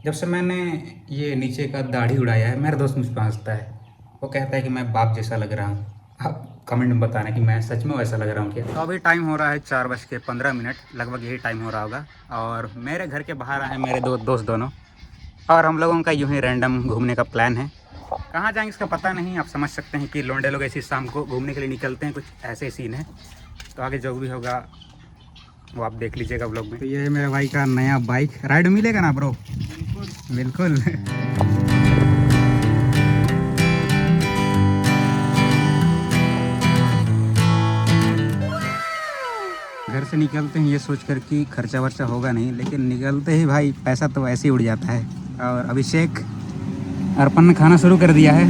जब से मैंने ये नीचे का दाढ़ी उड़ाया है, मेरा दोस्त मुझ पर हंसता है। वो कहता है कि मैं बाप जैसा लग रहा हूँ। आप कमेंट में बताना कि मैं सच में वैसा लग रहा हूँ क्या। तो अभी टाइम हो रहा है 4:15, लगभग यही टाइम हो रहा होगा। और मेरे घर के बाहर आए मेरे दो दोस्त दोनों, और हम लोगों का यूं ही रैंडम घूमने का प्लान है। कहाँ जाएंगे इसका पता नहीं। आप समझ सकते हैं कि लौंडे लोग ऐसी शाम को घूमने के लिए निकलते हैं, कुछ ऐसे सीन है। तो आगे जो भी होगा वो आप देख लीजिएगा व्लॉग में। तो ये है मेरे भाई का नया बाइक। राइड मिलेगा ना ब्रो? बिल्कुल। घर से निकलते हैं ये सोचकर कि खर्चा वर्चा होगा नहीं, लेकिन निकलते ही भाई पैसा तो ऐसे ही उड़ जाता है। और अभिषेक अर्पण ने खाना शुरू कर दिया है।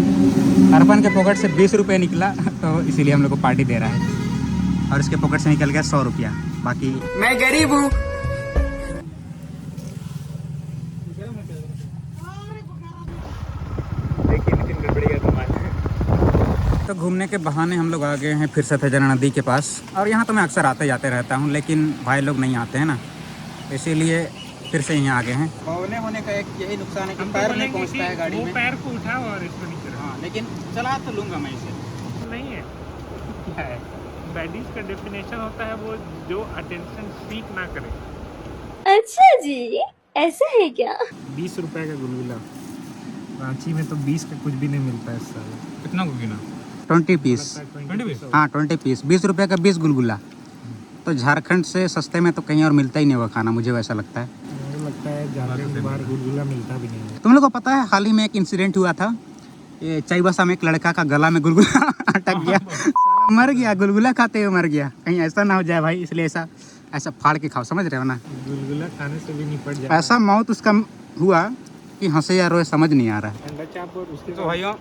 अर्पण के पॉकेट से 20 रुपये निकला, तो इसीलिए हम लोग को पार्टी दे रहा है। और इसके पॉकेट से निकल गया 100 रुपया। बाकी मैं गरीब हूँ। तो घूमने के बहाने हम लोग आ गए हैं फिर सफेदना नदी के पास। और यहाँ तो मैं अक्सर आते जाते रहता हूँ, लेकिन भाई लोग नहीं आते हैं ना, इसीलिए फिर से यहाँ आ गए हैं। होने का एक यही नुकसान है कि पैर नहीं पहुँचता है गाड़ी में। पैर को उठाओ और इसको नीचे। हाँ, लेकिन चला तो लूँगा मैं इसे। नहीं है क्या है, बैडीज का डेफिनेशन होता है वो जो अटेंशन सीक ना करे। अच्छा जी, ऐसा है क्या? 20 रुपए का गुलगुला, रांची में तो 20 का कुछ भी नहीं मिलता है इस साल। कितना गुलगुला? 20 पीस। 20 पीस? हाँ 20 पीस, 20 रुपये का 20 गुलगुला। तो झारखंड से सस्ते में तो कहीं और मिलता ही नहीं होगा खाना, मुझे वैसा लगता है। मुझे लगता है झारखंड के बाहर गुलगुला मिलता भी नहीं है। तुम लोग को पता है हाल ही में एक इंसिडेंट हुआ था। ये चाईबासा में एक लड़का का गला में गुलगुला अटक गया। साला मर गया, गुलगुला खाते हुए मर गया। कहीं ऐसा ना हो जाए भाई, इसलिए ऐसा फाड़ के खाओ, समझ रहे हो ना। गुलगुला खाने से भी निपट जाए। ऐसा मौत उसका हुआ कि हंसे या रोए समझ नहीं आ रहा है। अंडा चाप और उसके तो भाइयों,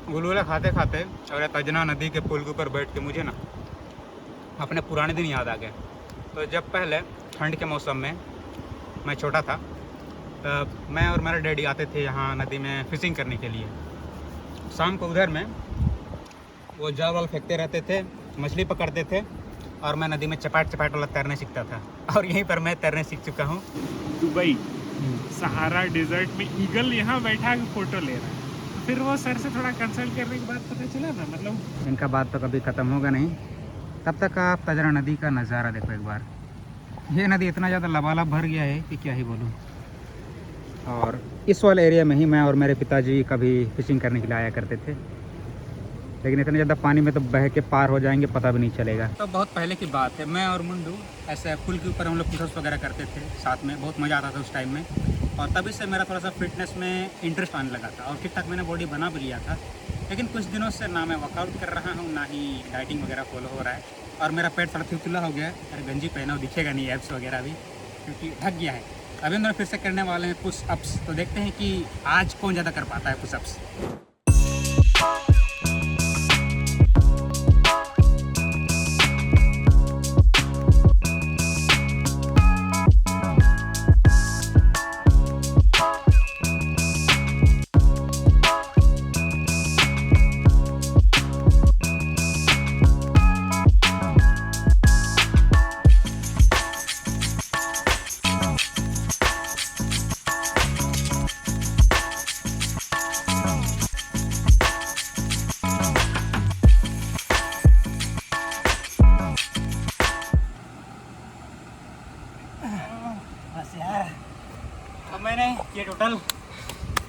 गुलगुला खाते खाते और तजना नदी के पुल के ऊपर बैठ के मुझे ना अपने पुराने दिन याद आ गए। तो जब पहले ठंड के मौसम में मैं छोटा था, तब मैं और मेरे डैडी आते थे यहाँ नदी में फिशिंग करने के लिए। शाम को उधर में वो जाल वाल फेंकते रहते थे, मछली पकड़ते थे, और मैं नदी में चपाट चपाट वाला तैरने सीखता था। और यहीं पर मैं तैरने सीख चुका हूँ। दुबई सहारा डेजर्ट में ईगल यहाँ बैठा के फोटो ले रहा है। फिर वो सर से थोड़ा कंसल्ट करने के बाद पता चला ना, मतलब इनका बात तो कभी ख़त्म होगा नहीं। तब तक आप तजरा नदी का नज़ारा देखो एक बार। ये नदी इतना ज़्यादा लबालब भर गया है कि क्या ही बोलूँ। और इस वाले एरिया में ही मैं और मेरे पिताजी कभी फिशिंग करने के लिए आया करते थे, लेकिन इतने ज़्यादा पानी में तो बह के पार हो जाएंगे, पता भी नहीं चलेगा। तो बहुत पहले की बात है, मैं और मुंडू ऐसे पुल के ऊपर हम लोग पुशअप्स वगैरह करते थे साथ में। बहुत मज़ा आता था उस टाइम में, और तभी से मेरा थोड़ा सा फिटनेस में इंटरेस्ट आने लगा था। और ठीक ठाक मैंने बॉडी बना भी लिया था, लेकिन कुछ दिनों से ना मैं वर्कआउट कर रहा हूँ, ना ही डाइटिंग वगैरह फॉलो हो रहा है। और मेरा पेट थोड़ा थुलथुला हो गया है। अरे गंजी पहना हो, दिखेगा नहीं एब्स वगैरह भी, क्योंकि ढक गया है। अभी हम लोग फिर से करने वाले हैं पुश अप्स। तो देखते हैं कि आज कौन ज़्यादा कर पाता है पुश अप्स।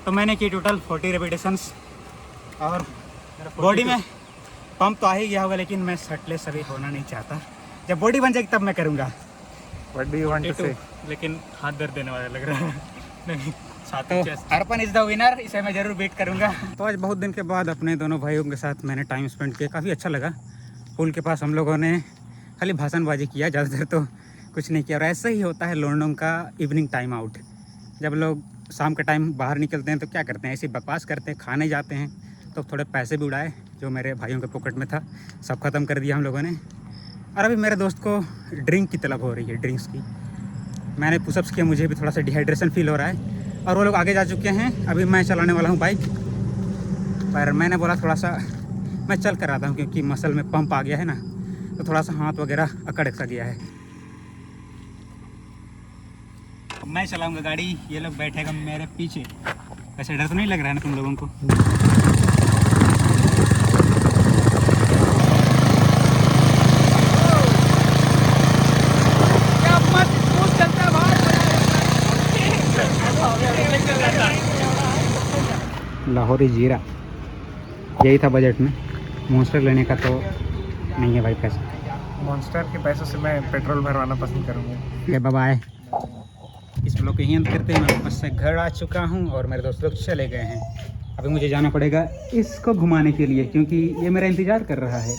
मैंने किए टोटल 40 रेपिटेशंस। और बॉडी में पंप तो आ ही गया होगा, लेकिन मैं शर्टलेस अभी होना नहीं चाहता। जब बॉडी बन जाएगी तब मैं करूँगा। What do you want to say? लेकिन हाथ दर्द देने वाला लग रहा है। नहीं, तो अर्पण इज द विनर, इसे मैं जरूर बीट करूँगा। तो आज बहुत दिन के बाद अपने दोनों भाइयों के साथ मैंने टाइम स्पेंड किया, काफ़ी अच्छा लगा। पुल के पास हम लोगों ने खाली भाषणबाजी किया, ज़्यादातर तो कुछ नहीं किया। और ऐसा ही होता है लौंडों का इवनिंग टाइम आउट। जब लोग शाम के टाइम बाहर निकलते हैं तो क्या करते हैं, ऐसी बकवास करते हैं, खाने जाते हैं। तो थोड़े पैसे भी उड़ाए जो मेरे भाइयों के पॉकेट में था, सब ख़त्म कर दिया हम लोगों ने। और अभी मेरे दोस्त को ड्रिंक की तलब हो रही है, ड्रिंक्स की। मैंने पुशअप्स किया, मुझे भी थोड़ा सा डिहाइड्रेशन फील हो रहा है। और वो लोग आगे जा चुके हैं, अभी मैं चलाने वाला हूँ बाइक। पर मैंने बोला थोड़ा सा मैं चल कर आता हूँ, क्योंकि मसल में पंप आ गया है ना, तो थोड़ा सा हाथ वगैरह अकड़ सा गया है। मैं चलाऊंगा गाड़ी, ये लोग बैठेगा मेरे पीछे। वैसे डर तो नहीं लग रहा है ना तुम लोगों को? लाहौरी जीरा यही था बजट में। मॉन्स्टर लेने का तो नहीं है भाई पैसा। मॉन्स्टर के पैसों से मैं पेट्रोल भरवाना पसंद करूँगा। Bye bye. इस ब्लॉग के ही अंत करते हैं। मैं वापस से घर आ चुका हूँ और मेरे दोस्त लोग चले गए हैं। अभी मुझे जाना पड़ेगा इसको घुमाने के लिए, क्योंकि ये मेरा इंतज़ार कर रहा है।